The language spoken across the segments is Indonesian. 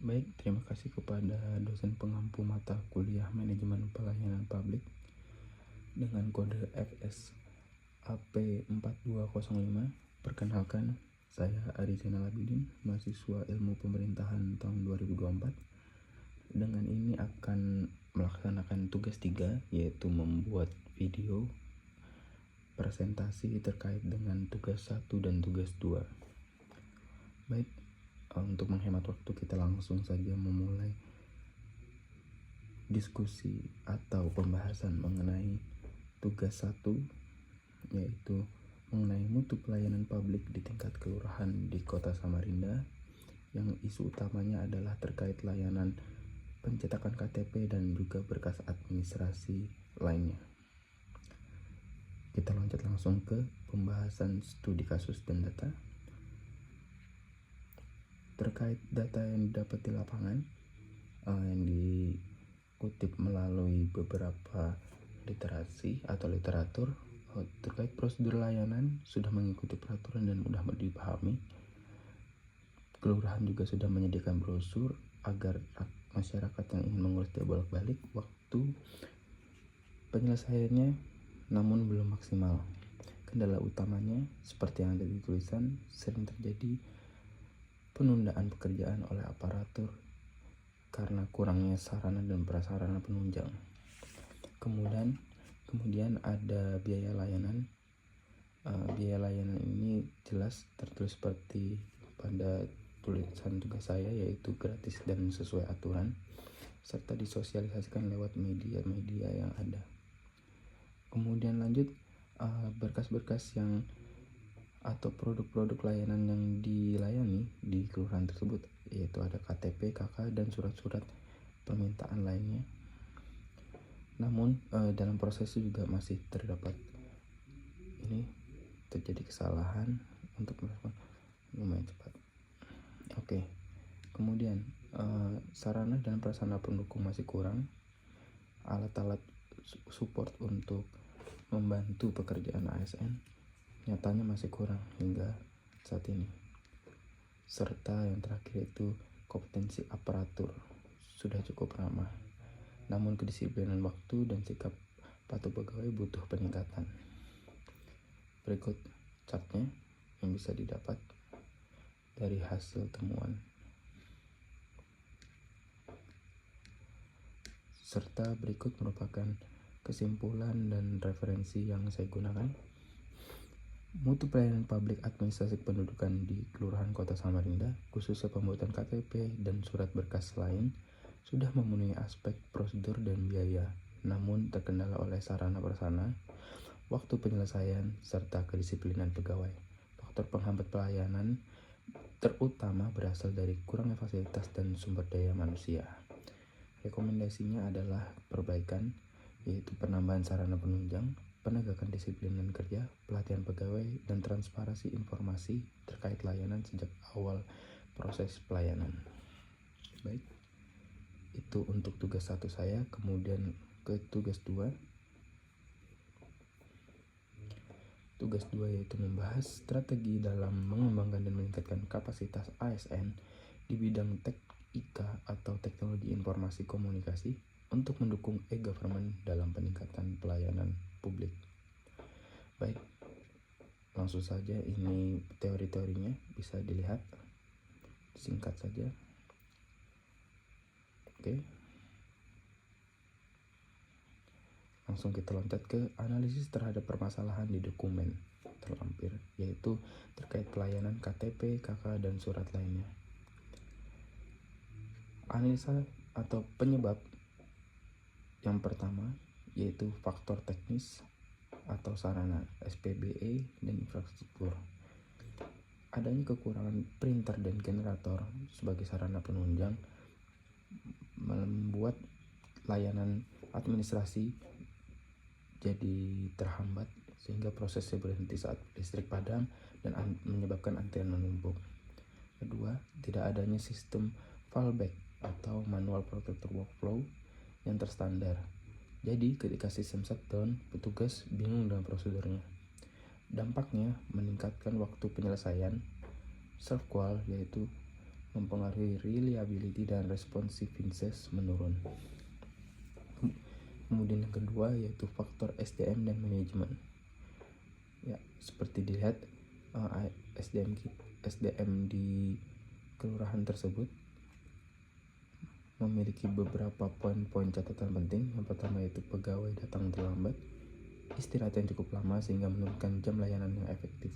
Baik, terima kasih kepada dosen pengampu mata kuliah Manajemen Pelayanan Publik dengan kode FSAP4205. Perkenalkan, saya Ari Zainal Abidin, mahasiswa Ilmu Pemerintahan tahun 2024. Dengan ini akan melaksanakan tugas 3, yaitu membuat video presentasi terkait dengan tugas 1 dan tugas 2. Baik, untuk menghemat waktu kita langsung saja memulai diskusi atau pembahasan mengenai tugas 1, yaitu mengenai mutu pelayanan publik di tingkat kelurahan di Kota Samarinda, yang isu utamanya adalah terkait layanan pencetakan KTP dan juga berkas administrasi lainnya. Kita loncat langsung ke pembahasan studi kasus dan data. Terkait data yang didapat di lapangan, yang dikutip melalui beberapa literasi atau literatur terkait prosedur layanan sudah mengikuti peraturan dan mudah dipahami. Kelurahan juga sudah menyediakan brosur agar masyarakat yang ingin mengurus tidak bolak-balik. Waktu penyelesaiannya namun belum maksimal. Kendala utamanya seperti yang ada di tulisan, sering terjadi penundaan pekerjaan oleh aparatur karena kurangnya sarana dan prasarana penunjang. Kemudian ada biaya layanan. Biaya layanan ini jelas tertulis seperti pada tulisan tugas saya, yaitu gratis dan sesuai aturan, serta disosialisasikan lewat media-media yang ada. Kemudian lanjut, berkas-berkas yang atau produk-produk layanan yang dilayani di kelurahan tersebut, yaitu ada KTP, KK, dan surat-surat permintaan lainnya. Namun dalam proses juga masih terdapat terjadi kesalahan untuk merespon lumayan cepat. Oke. Kemudian sarana dan prasarana pendukung masih kurang. Alat-alat support untuk membantu pekerjaan ASN nyatanya masih kurang hingga saat ini. Serta yang terakhir itu kompetensi aparatur sudah cukup ramah, namun kedisiplinan waktu dan sikap patuh pegawai butuh peningkatan. Berikut chartnya yang bisa didapat dari hasil temuan, serta berikut merupakan kesimpulan dan referensi yang saya gunakan. Mutu pelayanan publik administrasi kependudukan di Kelurahan Kota Samarinda, khususnya pembuatan KTP dan surat berkas lain, sudah memenuhi aspek prosedur dan biaya, namun terkendala oleh sarana prasarana, waktu penyelesaian, serta kedisiplinan pegawai. Faktor penghambat pelayanan terutama berasal dari kurangnya fasilitas dan sumber daya manusia. Rekomendasinya adalah perbaikan, yaitu penambahan sarana penunjang, penegakan disiplin dan kerja, pelatihan pegawai, dan transparansi informasi terkait layanan sejak awal proses pelayanan. Baik, itu untuk tugas 1 saya. Kemudian ke tugas 2. Tugas 2 yaitu membahas strategi dalam mengembangkan dan meningkatkan kapasitas ASN di bidang TIK atau Teknologi Informasi Komunikasi untuk mendukung e-government dalam peningkatan pelayanan publik. Baik, langsung saja, ini teori-teorinya bisa dilihat, singkat saja. Oke, langsung kita loncat ke analisis terhadap permasalahan di dokumen terlampir, yaitu terkait pelayanan KTP, KK, dan surat lainnya. Analisa atau penyebab yang pertama yaitu faktor teknis atau sarana SPBE dan infrastruktur. Adanya kekurangan printer dan generator sebagai sarana penunjang membuat layanan administrasi jadi terhambat sehingga prosesnya berhenti saat listrik padam dan menyebabkan antrian menumpuk. Kedua, tidak adanya sistem fallback atau manual protector workflow yang terstandar. Jadi ketika sistem shutdown, petugas bingung dengan prosedurnya. Dampaknya meningkatkan waktu penyelesaian serve call, yaitu mempengaruhi reliability dan responsiveness menurun. Kemudian yang kedua yaitu faktor SDM dan manajemen. Ya, seperti dilihat SDM di kelurahan tersebut memiliki beberapa poin-poin catatan penting. Yang pertama yaitu pegawai datang terlambat, istirahat yang cukup lama sehingga menurunkan jam layanan yang efektif,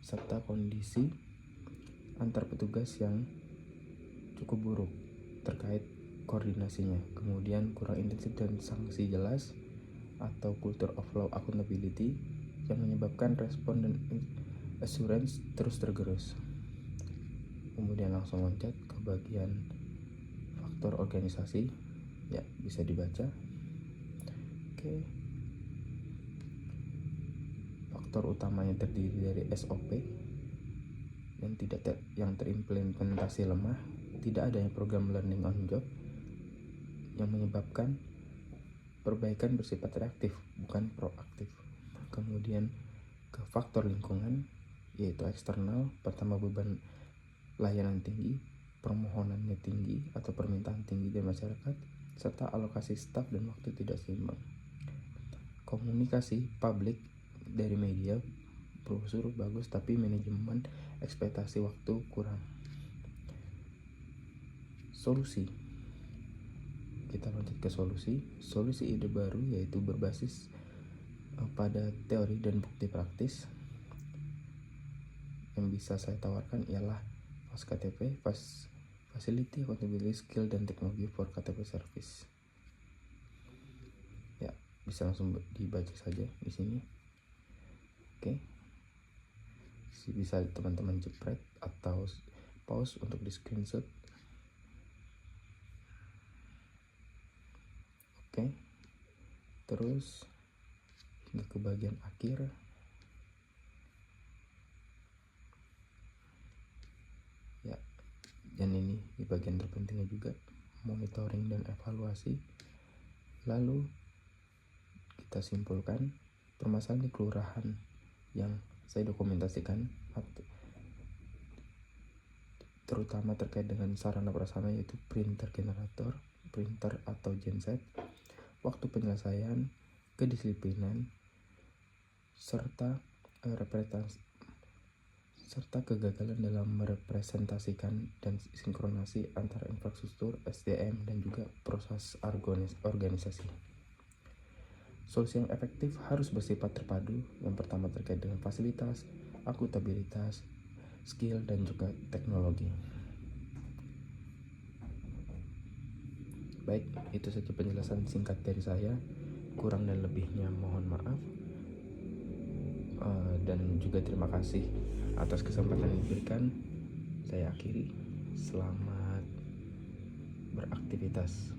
serta kondisi antar petugas yang cukup buruk terkait koordinasinya. Kemudian kurang intensif dan sanksi jelas atau culture of low accountability yang menyebabkan respon dan assurance terus tergerus. Kemudian langsung loncat ke bagian faktor organisasi, ya bisa dibaca. Oke. Faktor utamanya terdiri dari SOP yang terimplementasi lemah, tidak adanya program learning on job yang menyebabkan perbaikan bersifat reaktif bukan proaktif. Kemudian ke faktor lingkungan yaitu eksternal, pertama beban layanan tinggi, permohonannya tinggi atau permintaan tinggi dari masyarakat, serta alokasi staf dan waktu tidak seimbang. Komunikasi publik dari media brosur bagus tapi manajemen ekspektasi waktu kurang. Solusi, kita lanjut ke solusi ide baru yaitu berbasis pada teori dan bukti praktis. Yang bisa saya tawarkan ialah KTP, Facility Accountability Skill dan Teknologi for KTP Service. Ya, bisa langsung dibaca saja di sini. Oke. Bisa teman-teman jepret atau pause untuk di screenshot. Oke. Terus hingga ke bagian akhir. Ya, dan ini di bagian terpentingnya juga monitoring dan evaluasi. Lalu kita simpulkan permasalahan di kelurahan yang saya dokumentasikan terutama terkait dengan sarana prasarana yaitu printer generator, printer atau genset, waktu penyelesaian, kedisiplinan, serta kegagalan dalam merepresentasikan dan sinkronasi antara infrastruktur, SDM, dan juga proses organisasi. Solusi yang efektif harus bersifat terpadu. Yang pertama terkait dengan fasilitas, akuntabilitas, skill, dan juga teknologi. Baik, itu saja penjelasan singkat dari saya. Kurang dan lebihnya mohon maaf. Dan juga terima kasih atas kesempatan yang diberikan. Saya akhiri. Selamat beraktivitas.